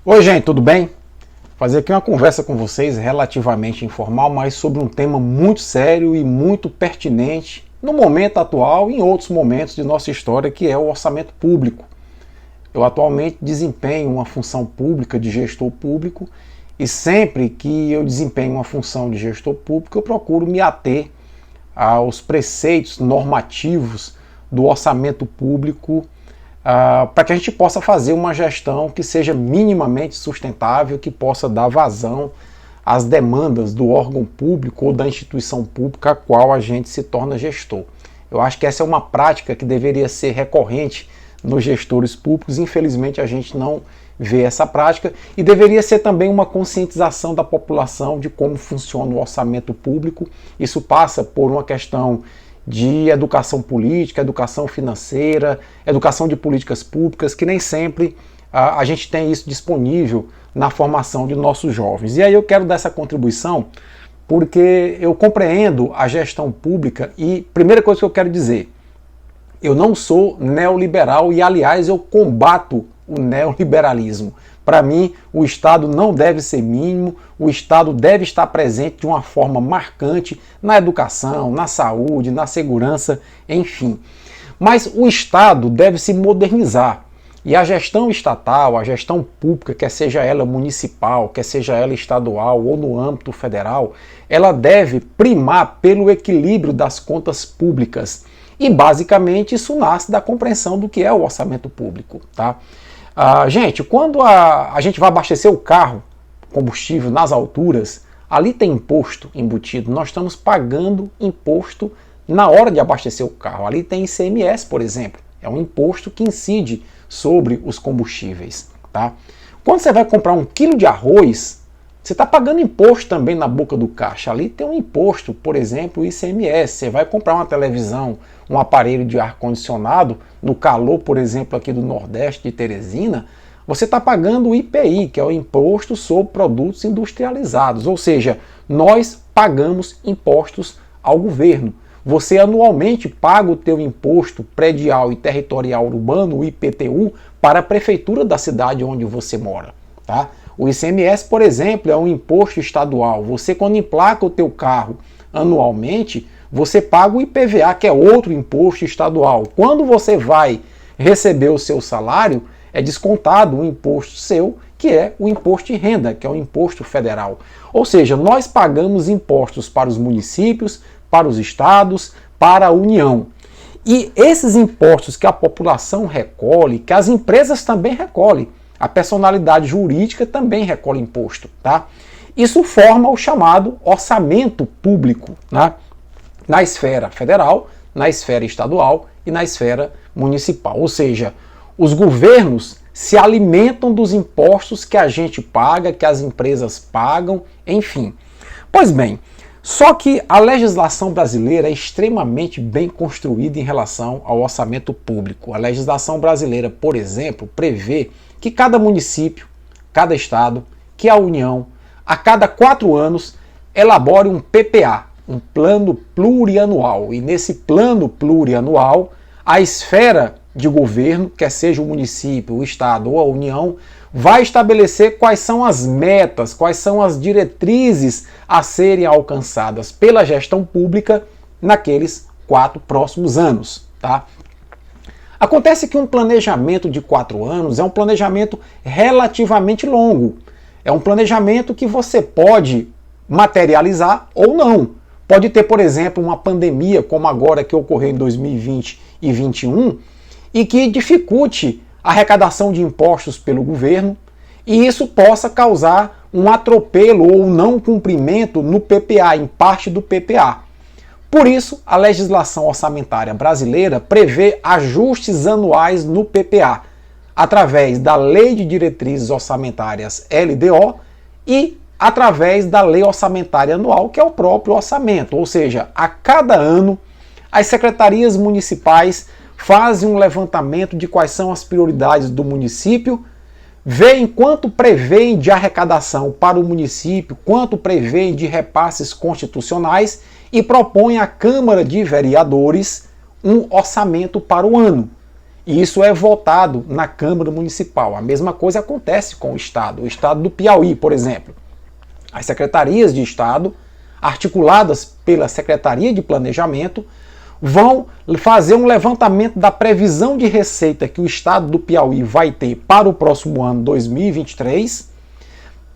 Oi, gente, tudo bem? Vou fazer aqui uma conversa com vocês relativamente informal, mas sobre um tema muito sério e muito pertinente no momento atual e em outros momentos de nossa história, que é o orçamento público. Eu atualmente desempenho uma função pública de gestor público e sempre que eu desempenho uma função de gestor público, eu procuro me ater aos preceitos normativos do orçamento público para que a gente possa fazer uma gestão que seja minimamente sustentável, que possa dar vazão às demandas do órgão público ou da instituição pública a qual a gente se torna gestor. Eu acho que essa é uma prática que deveria ser recorrente nos gestores públicos. Infelizmente a gente não vê essa prática e deveria ser também uma conscientização da população de como funciona o orçamento público. Isso passa por uma questão de educação política, educação financeira, educação de políticas públicas, que nem sempre a gente tem isso disponível na formação de nossos jovens. E aí eu quero dar essa contribuição porque eu compreendo a gestão pública e primeira coisa que eu quero dizer, eu não sou neoliberal e, aliás, eu combato o neoliberalismo. Para mim, o Estado não deve ser mínimo, o Estado deve estar presente de uma forma marcante na educação, na saúde, na segurança, enfim. Mas o Estado deve se modernizar. E a gestão estatal, a gestão pública, quer seja ela municipal, quer seja ela estadual ou no âmbito federal, ela deve primar pelo equilíbrio das contas públicas. E basicamente isso nasce da compreensão do que é o orçamento público, tá? Gente, quando a gente vai abastecer o carro, combustível nas alturas, ali tem imposto embutido. Nós estamos pagando imposto na hora de abastecer o carro. Ali tem ICMS, por exemplo. É um imposto que incide sobre os combustíveis, tá? Quando você vai comprar 1 quilo de arroz, você está pagando imposto também na boca do caixa. Ali tem um imposto, por exemplo, o ICMS. Você vai comprar uma televisão, um aparelho de ar-condicionado, no calor, por exemplo, aqui do Nordeste, de Teresina, você está pagando o IPI, que é o Imposto sobre Produtos Industrializados. Ou seja, nós pagamos impostos ao governo. Você anualmente paga o teu imposto predial e territorial urbano, o IPTU, para a prefeitura da cidade onde você mora, tá? O ICMS, por exemplo, é um imposto estadual. Você, quando emplaca o teu carro anualmente, você paga o IPVA, que é outro imposto estadual. Quando você vai receber o seu salário, é descontado um imposto seu, que é o imposto de renda, que é o imposto federal. Ou seja, nós pagamos impostos para os municípios, para os estados, para a União. E esses impostos que a população recolhe, que as empresas também recolhem, a personalidade jurídica também recolhe imposto, tá? Isso forma o chamado orçamento público, né? Na esfera federal, na esfera estadual e na esfera municipal. Ou seja, os governos se alimentam dos impostos que a gente paga, que as empresas pagam, enfim. Pois bem, só que a legislação brasileira é extremamente bem construída em relação ao orçamento público. A legislação brasileira, por exemplo, prevê que cada município, cada estado, que a União, a cada 4 anos, elabore um PPA, um plano plurianual. E nesse plano plurianual, a esfera de governo, quer seja o município, o estado ou a União, vai estabelecer quais são as metas, quais são as diretrizes a serem alcançadas pela gestão pública naqueles 4 próximos anos, tá? Acontece que um planejamento de 4 anos é um planejamento relativamente longo. É um planejamento que você pode materializar ou não. Pode ter, por exemplo, uma pandemia como agora que ocorreu em 2020 e 2021 e que dificulte a arrecadação de impostos pelo governo e isso possa causar um atropelo ou um não cumprimento no PPA, em parte do PPA. Por isso, a legislação orçamentária brasileira prevê ajustes anuais no PPA, através da Lei de Diretrizes Orçamentárias LDO e através da Lei Orçamentária Anual, que é o próprio orçamento. Ou seja, a cada ano, as secretarias municipais fazem um levantamento de quais são as prioridades do município, veem quanto prevêem de arrecadação para o município, quanto prevêem de repasses constitucionais e propõem à Câmara de Vereadores um orçamento para o ano. E isso é votado na Câmara Municipal. A mesma coisa acontece com o Estado. O Estado do Piauí, por exemplo. As secretarias de Estado, articuladas pela Secretaria de Planejamento, vão fazer um levantamento da previsão de receita que o Estado do Piauí vai ter para o próximo ano 2023,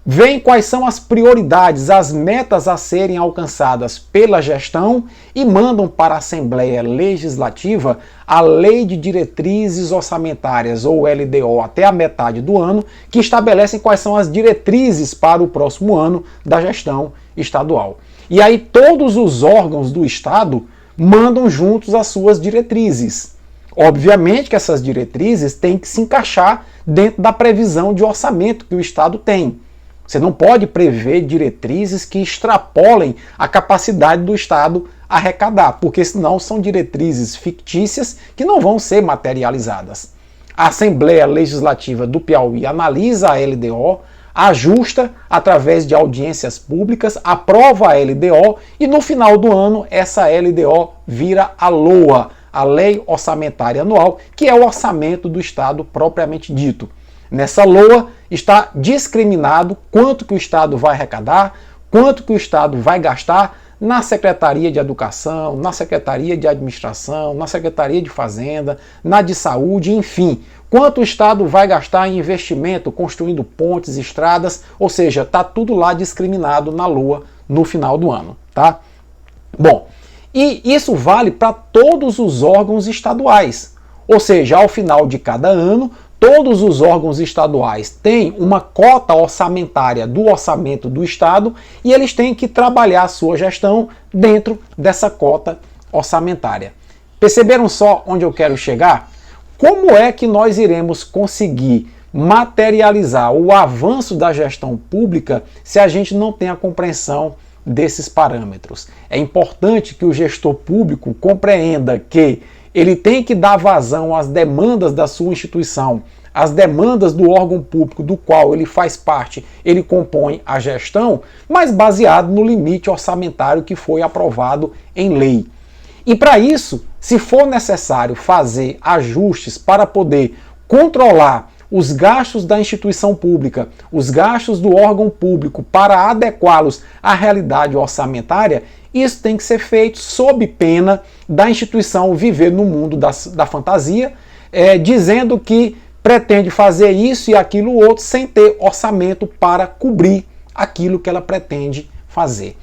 veem quais são as prioridades, as metas a serem alcançadas pela gestão e mandam para a Assembleia Legislativa a Lei de Diretrizes Orçamentárias, ou LDO, até a metade do ano, que estabelecem quais são as diretrizes para o próximo ano da gestão estadual. E aí todos os órgãos do Estado mandam juntos as suas diretrizes. Obviamente que essas diretrizes têm que se encaixar dentro da previsão de orçamento que o Estado tem. Você não pode prever diretrizes que extrapolem a capacidade do Estado arrecadar, porque senão são diretrizes fictícias que não vão ser materializadas. A Assembleia Legislativa do Piauí analisa a LDO, ajusta através de audiências públicas, aprova a LDO e no final do ano essa LDO vira a LOA, a Lei Orçamentária Anual, que é o orçamento do Estado propriamente dito. Nessa LOA está discriminado quanto que o Estado vai arrecadar, quanto que o Estado vai gastar na Secretaria de Educação, na Secretaria de Administração, na Secretaria de Fazenda, na de Saúde, enfim. Quanto o Estado vai gastar em investimento, construindo pontes, estradas, ou seja, está tudo lá discriminado na LOA no final do ano, tá? Bom, e isso vale para todos os órgãos estaduais, ou seja, ao final de cada ano, todos os órgãos estaduais têm uma cota orçamentária do orçamento do Estado e eles têm que trabalhar a sua gestão dentro dessa cota orçamentária. Perceberam só onde eu quero chegar? Como é que nós iremos conseguir materializar o avanço da gestão pública se a gente não tem a compreensão desses parâmetros? É importante que o gestor público compreenda que ele tem que dar vazão às demandas da sua instituição, às demandas do órgão público do qual ele faz parte, ele compõe a gestão, mas baseado no limite orçamentário que foi aprovado em lei. E para isso, se for necessário fazer ajustes para poder controlar os gastos da instituição pública, os gastos do órgão público, para adequá-los à realidade orçamentária, isso tem que ser feito sob pena da instituição viver no mundo da fantasia, dizendo que pretende fazer isso e aquilo outro sem ter orçamento para cobrir aquilo que ela pretende fazer.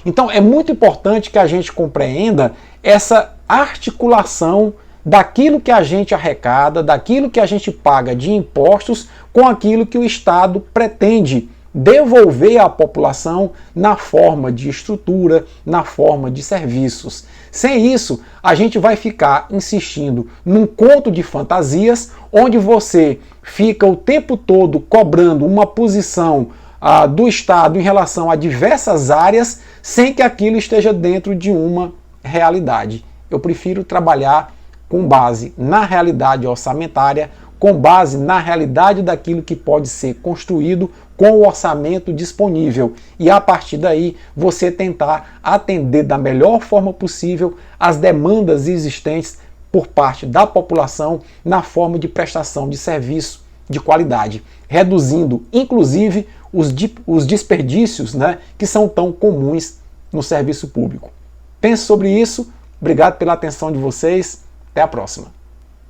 Então é muito importante que a gente compreenda essa articulação daquilo que a gente arrecada, daquilo que a gente paga de impostos com aquilo que o Estado pretende devolver à população na forma de estrutura, na forma de serviços. Sem isso, a gente vai ficar insistindo num conto de fantasias, onde você fica o tempo todo cobrando uma posição do Estado em relação a diversas áreas, sem que aquilo esteja dentro de uma realidade. Eu prefiro trabalhar com base na realidade orçamentária, com base na realidade daquilo que pode ser construído com o orçamento disponível e a partir daí você tentar atender da melhor forma possível as demandas existentes por parte da população na forma de prestação de serviço de qualidade, reduzindo inclusive os desperdícios, que são tão comuns no serviço público. Pense sobre isso, obrigado pela atenção de vocês, até a próxima.